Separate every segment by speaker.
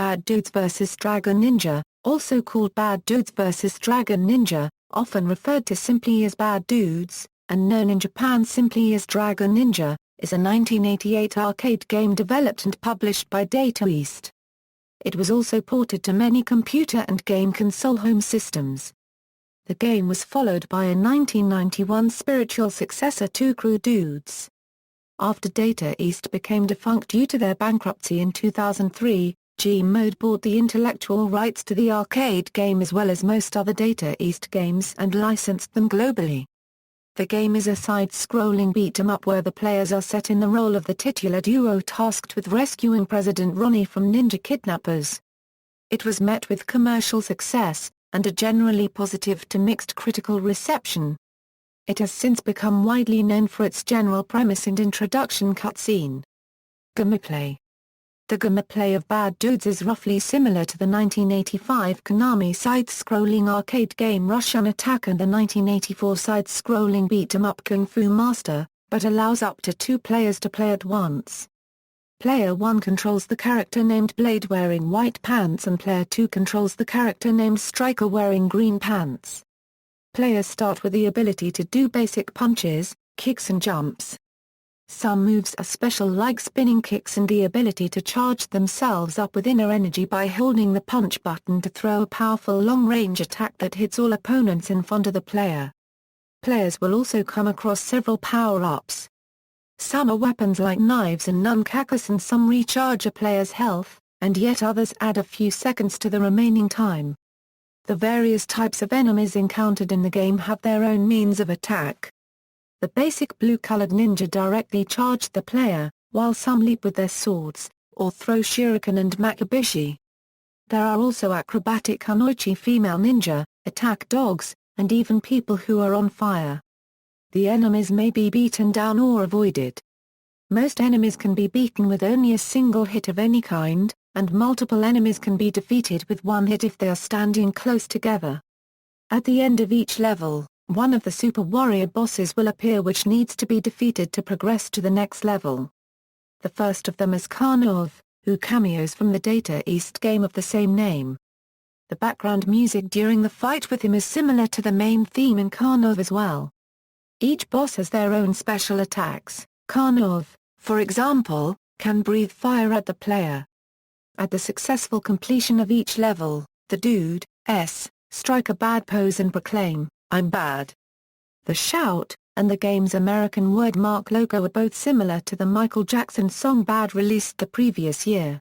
Speaker 1: Bad Dudes vs. DragonNinja, also called Bad Dudes vs. DragonNinja, often referred to simply as Bad Dudes, and known in Japan simply as DragonNinja, is a 1988 arcade game developed and published by Data East. It was also ported to many computer and game console home systems. The game was followed by a 1991 spiritual successor, Two Crew Dudes. After Data East became defunct due to their bankruptcy in 2003, G-Mode bought the intellectual rights to the arcade game as well as most other Data East games and licensed them globally. The game is a side-scrolling beat-em-up where the players are set in the role of the titular duo tasked with rescuing President Ronnie from ninja kidnappers. It was met with commercial success, and a generally positive to mixed critical reception. It has since become widely known for its general premise and introduction cutscene. Gameplay. The gameplay of Bad Dudes is roughly similar to the 1985 Konami side-scrolling arcade game Russian Attack and the 1984 side-scrolling beat-em-up Kung Fu Master, but allows up to 2 players to play at once. Player 1 controls the character named Blade wearing white pants and Player 2 controls the character named Striker wearing green pants. Players start with the ability to do basic punches, kicks and jumps. Some moves are special like spinning kicks and the ability to charge themselves up with inner energy by holding the punch button to throw a powerful long-range attack that hits all opponents in front of the player. Players will also come across several power-ups. Some are weapons like knives and nunchakus and some recharge a player's health, and yet others add a few seconds to the remaining time. The various types of enemies encountered in the game have their own means of attack. The basic blue-colored ninja directly charge the player, while some leap with their swords, or throw shuriken and makibishi. There are also acrobatic kunoichi female ninja, attack dogs, and even people who are on fire. The enemies may be beaten down or avoided. Most enemies can be beaten with only a single hit of any kind, and multiple enemies can be defeated with one hit if they are standing close together. At the end of each level, one of the Super Warrior bosses will appear which needs to be defeated to progress to the next level. The first of them is Karnov, who cameos from the Data East game of the same name. The background music during the fight with him is similar to the main theme in Karnov as well. Each boss has their own special attacks. Karnov, for example, can breathe fire at the player. At the successful completion of each level, the Dude strike a bad pose and proclaim, "I'm bad." The shout, and the game's American wordmark logo are both similar to the Michael Jackson song Bad released the previous year.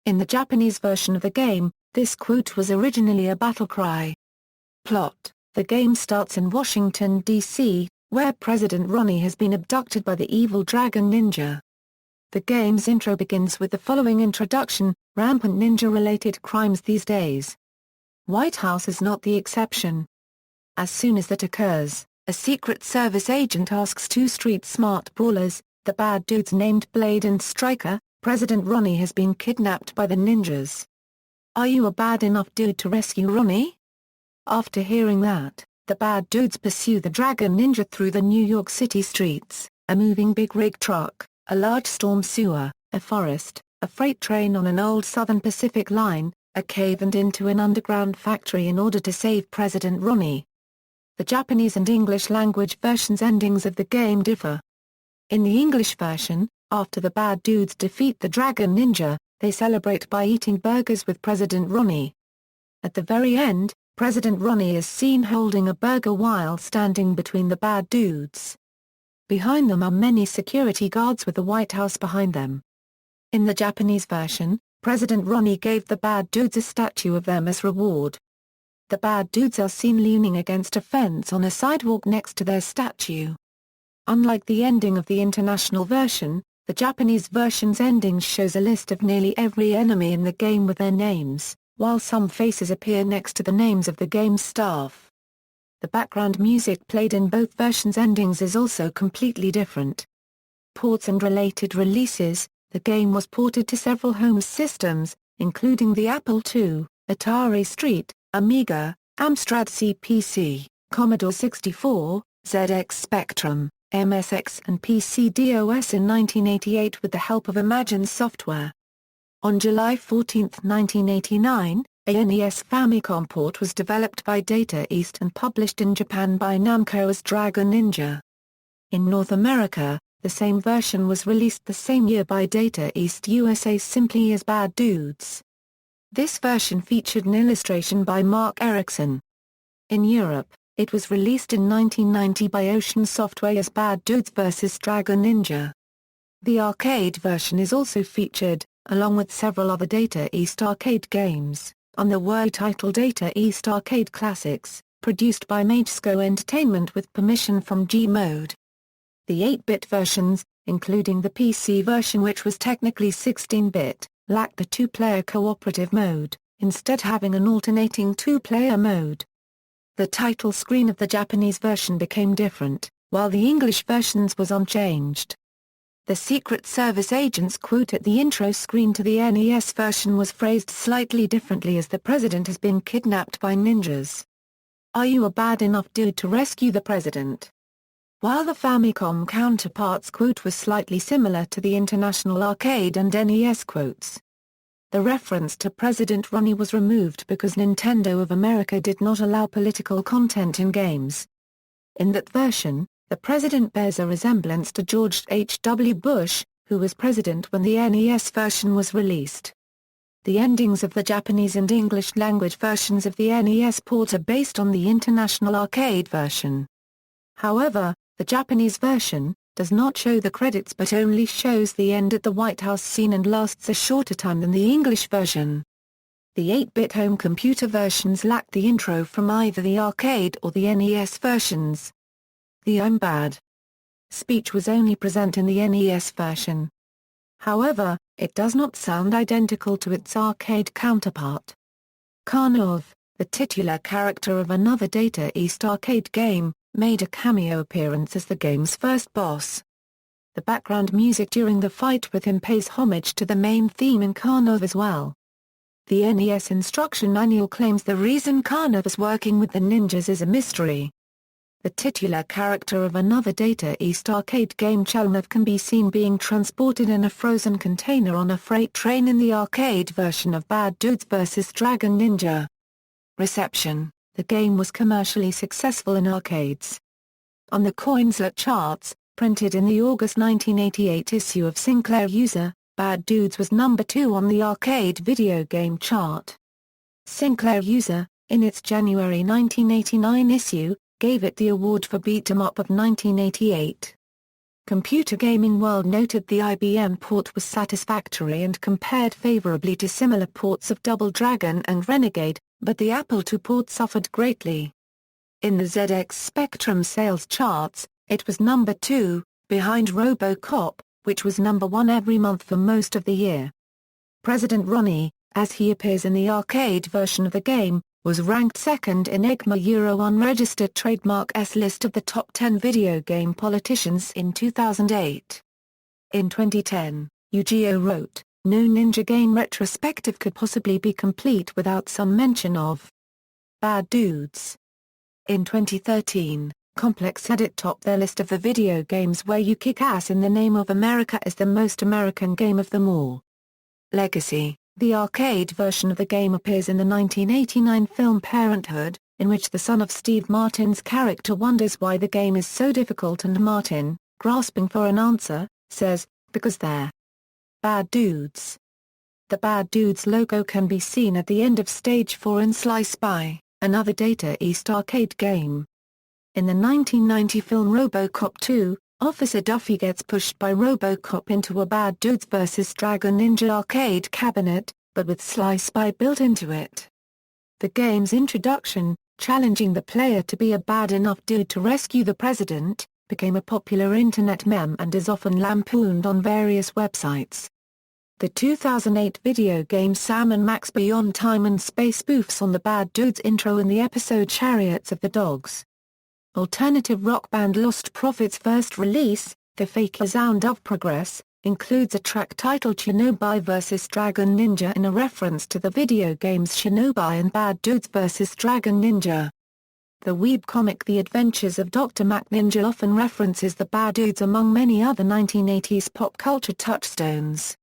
Speaker 1: In the Japanese version of the game, this quote was originally a battle cry. Plot: the game starts in Washington, D.C., where President Ronnie has been abducted by the evil DragonNinja. The game's intro begins with the following introduction: rampant ninja-related crimes these days. White House is not the exception. As soon as that occurs, a Secret Service agent asks 2 street-smart brawlers, the Bad Dudes named Blade and Striker, President Ronnie has been kidnapped by the ninjas. Are you a bad enough dude to rescue Ronnie? After hearing that, the Bad Dudes pursue the DragonNinja through the New York City streets, a moving big rig truck, a large storm sewer, a forest, a freight train on an old Southern Pacific line, a cave and into an underground factory in order to save President Ronnie. The Japanese and English language versions endings of the game differ. In the English version, after the Bad Dudes defeat the DragonNinja, they celebrate by eating burgers with President Ronnie. At the very end, President Ronnie is seen holding a burger while standing between the Bad Dudes. Behind them are many security guards with the White House behind them. In the Japanese version, President Ronnie gave the Bad Dudes a statue of them as reward. The Bad Dudes are seen leaning against a fence on a sidewalk next to their statue. Unlike the ending of the international version, the Japanese version's ending shows a list of nearly every enemy in the game with their names, while some faces appear next to the names of the game's staff. The background music played in both versions' endings is also completely different. Ports and related releases: the game was ported to several home systems, including the Apple II, Atari ST, Amiga, Amstrad CPC, Commodore 64, ZX Spectrum, MSX and PC-DOS in 1988 with the help of Imagine Software. On July 14, 1989, a NES Famicom port was developed by Data East and published in Japan by Namco as DragonNinja. In North America, the same version was released the same year by Data East USA simply as Bad Dudes. This version featured an illustration by Mark Erickson. In Europe, it was released in 1990 by Ocean Software as Bad Dudes vs. DragonNinja. The arcade version is also featured, along with several other Data East arcade games, on the Wii-titled Data East Arcade Classics, produced by Magesco Entertainment with permission from G-Mode. The 8-bit versions, including the PC version which was technically 16-bit, lacked the two-player cooperative mode, instead having an alternating two-player mode. The title screen of the Japanese version became different, while the English versions was unchanged. The Secret Service agent's quote at the intro screen to the NES version was phrased slightly differently as the president has been kidnapped by ninjas. Are you a bad enough dude to rescue the president? While the Famicom counterpart's quote was slightly similar to the International Arcade and NES quotes. The reference to President Ronnie was removed because Nintendo of America did not allow political content in games. In that version, the president bears a resemblance to George H. W. Bush, who was president when the NES version was released. The endings of the Japanese and English language versions of the NES port are based on the International Arcade version. However, the Japanese version does not show the credits but only shows the end at the White House scene and lasts a shorter time than the English version. The 8-bit home computer versions lack the intro from either the arcade or the NES versions. The "I'm bad" speech was only present in the NES version. However, it does not sound identical to its arcade counterpart. Karnov, the titular character of another Data East arcade game, made a cameo appearance as the game's first boss. The background music during the fight with him pays homage to the main theme in Karnov as well. The NES instruction manual claims the reason Karnov is working with the ninjas is a mystery. The titular character of another Data East arcade game Chelnov can be seen being transported in a frozen container on a freight train in the arcade version of Bad Dudes vs. DragonNinja. Reception: the game was commercially successful in arcades. On the CoinSlot charts, printed in the August 1988 issue of Sinclair User, Bad Dudes was number 2 on the arcade video game chart. Sinclair User, in its January 1989 issue, gave it the award for Beat 'em Up of 1988. Computer Gaming World noted the IBM port was satisfactory and compared favorably to similar ports of Double Dragon and Renegade, but the Apple II port suffered greatly. In the ZX Spectrum sales charts, it was number 2, behind RoboCop, which was number 1 every month for most of the year. President Ronnie, as he appears in the arcade version of the game, was ranked second in EGMA Euro Unregistered Trademark's list of the top 10 video game politicians in 2008. In 2010, Yu-Gi-Oh! Wrote, "No Ninja game retrospective could possibly be complete without some mention of Bad Dudes." In 2013, Complex had it top their list of the video games where you kick ass in the name of America as the most American game of them all. Legacy: the arcade version of the game appears in the 1989 film Parenthood, in which the son of Steve Martin's character wonders why the game is so difficult and Martin, grasping for an answer, says, "Because they're bad dudes." The Bad Dudes logo can be seen at the end of Stage 4 in Sly Spy, another Data East arcade game. In the 1990 film RoboCop 2, Officer Duffy gets pushed by RoboCop into a Bad Dudes vs. DragonNinja arcade cabinet, but with Sly Spy built into it. The game's introduction, challenging the player to be a bad enough dude to rescue the president, became a popular internet meme and is often lampooned on various websites. The 2008 video game Sam and Max Beyond Time and Space spoofs on the Bad Dudes intro in the episode Chariots of the Dogs. Alternative rock band Lost Prophets' first release, The Fake Sound of Progress, includes a track titled Shinobi vs. DragonNinja in a reference to the video games Shinobi and Bad Dudes vs. DragonNinja. The weeb comic The Adventures of Dr. Mac Ninja often references the Bad Dudes among many other 1980s pop culture touchstones.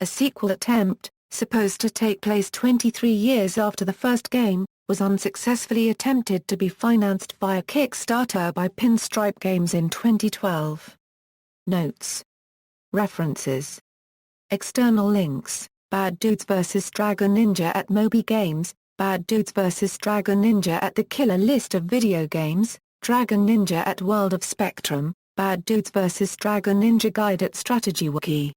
Speaker 1: A sequel attempt, supposed to take place 23 years after the first game, was unsuccessfully attempted to be financed via Kickstarter by Pinstripe Games in 2012. Notes. References. External links: Bad Dudes vs. DragonNinja at Moby Games, Bad Dudes vs. DragonNinja at The Killer List of Video Games, DragonNinja at World of Spectrum, Bad Dudes vs. DragonNinja Guide at Strategy Wiki.